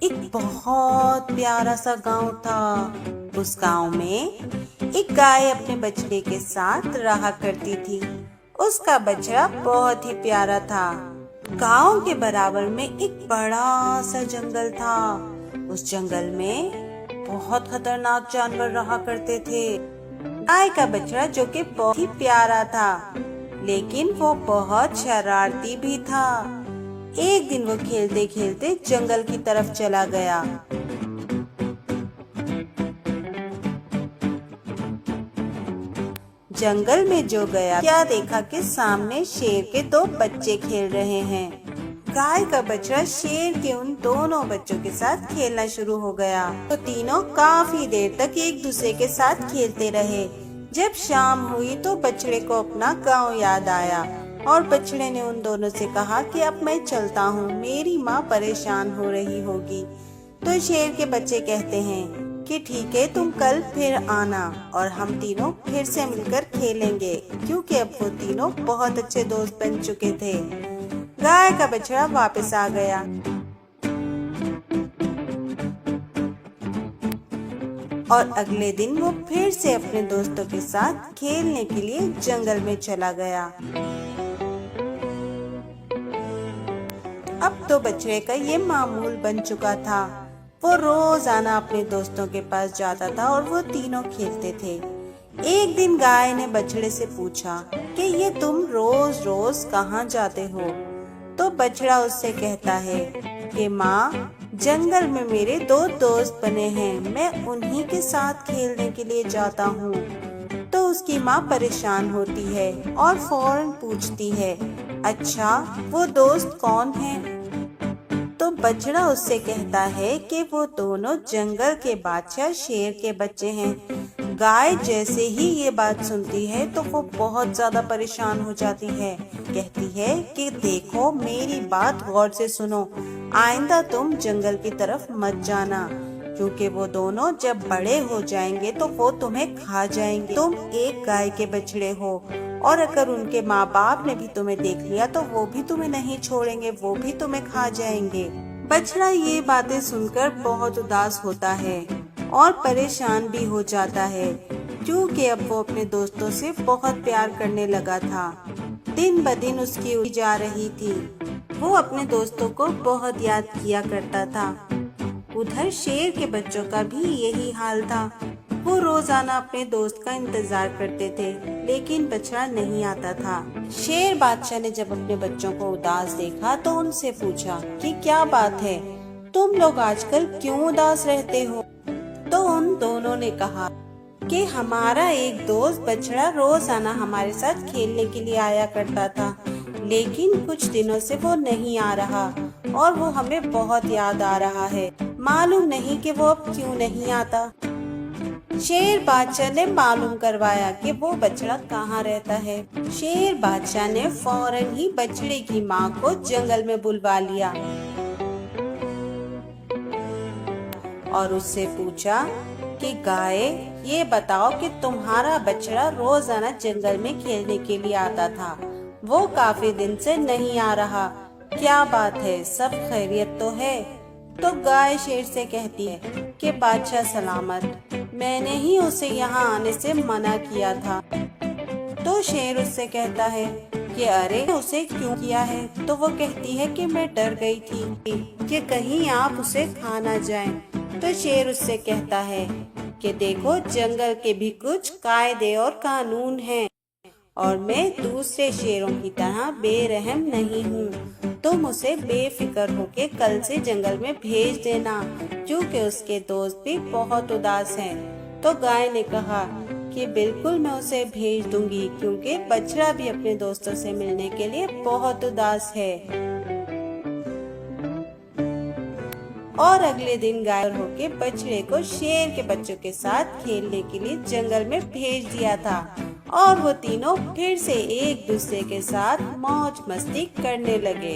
एक बहुत प्यारा सा गांव था। उस गांव में एक गाय अपने बछड़े के साथ रहा करती थी। उसका बछड़ा बहुत ही प्यारा था। गांव के बराबर में एक बड़ा सा जंगल था। उस जंगल में बहुत खतरनाक जानवर रहा करते थे। गाय का बछड़ा जो कि बहुत ही प्यारा था, लेकिन वो बहुत शरारती भी था। एक दिन वो खेलते खेलते जंगल की तरफ चला गया। जंगल में जो गया, क्या देखा कि सामने शेर के दो बच्चे खेल रहे हैं। गाय का बछड़ा शेर के उन दोनों बच्चों के साथ खेलना शुरू हो गया। तो तीनों काफी देर तक एक दूसरे के साथ खेलते रहे। जब शाम हुई तो बछड़े को अपना गांव याद आया और बछड़े ने उन दोनों से कहा कि अब मैं चलता हूँ, मेरी माँ परेशान हो रही होगी। तो शेर के बच्चे कहते हैं कि ठीक है, तुम कल फिर आना और हम तीनों फिर से मिलकर खेलेंगे, क्योंकि अब वो तीनों बहुत अच्छे दोस्त बन चुके थे। गाय का बछड़ा वापस आ गया और अगले दिन वो फिर से अपने दोस्तों के साथ खेलने के लिए जंगल में चला गया। अब तो बछड़े का ये मामूल बन चुका था। वो रोजाना अपने दोस्तों के पास जाता था और वो तीनों खेलते थे। एक दिन गाय ने बछड़े से पूछा कि ये तुम रोज रोज कहाँ जाते हो? तो बछड़ा उससे कहता है कि माँ, जंगल में मेरे दो दोस्त बने हैं, मैं उन्हीं के साथ खेलने के लिए जाता हूँ। तो उसकी माँ परेशान होती है और फौरन पूछती है, अच्छा वो दोस्त कौन है? तो बछड़ा उससे कहता है कि वो दोनों जंगल के बादशाह शेर के बच्चे हैं। गाय जैसे ही ये बात सुनती है तो वो बहुत ज्यादा परेशान हो जाती है। कहती है कि देखो, मेरी बात गौर से सुनो, आइंदा तुम जंगल की तरफ मत जाना, क्योंकि वो दोनों जब बड़े हो जाएंगे तो वो तुम्हें खा जाएंगे। तुम एक गाय के बछड़े हो और अगर उनके माँ बाप ने भी तुम्हें देख लिया तो वो भी तुम्हें नहीं छोड़ेंगे, वो भी तुम्हें खा जाएंगे। बछड़ा ये बातें सुनकर बहुत उदास होता है और परेशान भी हो जाता है, क्योंकि अब वो अपने दोस्तों से बहुत प्यार करने लगा था। दिन ब दिन उसकी उम्र जा रही थी। वो अपने दोस्तों को बहुत याद किया करता था। उधर शेर के बच्चों का भी यही हाल था। वो रोजाना अपने दोस्त का इंतजार करते थे, लेकिन बछड़ा नहीं आता था। शेर बादशाह ने जब अपने बच्चों को उदास देखा तो उनसे पूछा कि क्या बात है, तुम लोग आजकल क्यों उदास रहते हो? तो उन दोनों ने कहा कि हमारा एक दोस्त बछड़ा रोजाना हमारे साथ खेलने के लिए आया करता था, लेकिन कुछ दिनों से वो नहीं आ रहा और वो हमें बहुत याद आ रहा है। मालूम नहीं कि वो अब क्यों नहीं आता। शेर बादशाह ने मालूम करवाया कि वो बछड़ा कहाँ रहता है। शेर बादशाह ने फौरन ही बछड़े की माँ को जंगल में बुलवा लिया और उससे पूछा कि गाय, ये बताओ कि तुम्हारा बछड़ा रोजाना जंगल में खेलने के लिए आता था, वो काफी दिन से नहीं आ रहा, क्या बात है, सब खैरियत तो है? तो गाय शेर से कहती है कि बादशाह सलामत, मैंने ही उसे यहाँ आने से मना किया था। तो शेर उससे कहता है कि अरे, उसे क्यों किया है? तो वो कहती है कि मैं डर गई थी कि कहीं आप उसे खा ना जाएं। तो शेर उससे कहता है कि देखो, जंगल के भी कुछ कायदे और कानून हैं और मैं दूसरे शेरों की तरह बेरहम नहीं हूँ। तुम उसे बेफिक्र होके कल से जंगल में भेज देना, क्योंकि उसके दोस्त भी बहुत उदास हैं। तो गाय ने कहा कि बिल्कुल मैं उसे भेज दूंगी, क्योंकि बछड़ा भी अपने दोस्तों से मिलने के लिए बहुत उदास है। और अगले दिन गाय होके बछड़े को शेर के बच्चों के साथ खेलने के लिए जंगल में भेज दिया था और वो तीनों फिर से एक दूसरे के साथ मौज मस्ती करने लगे।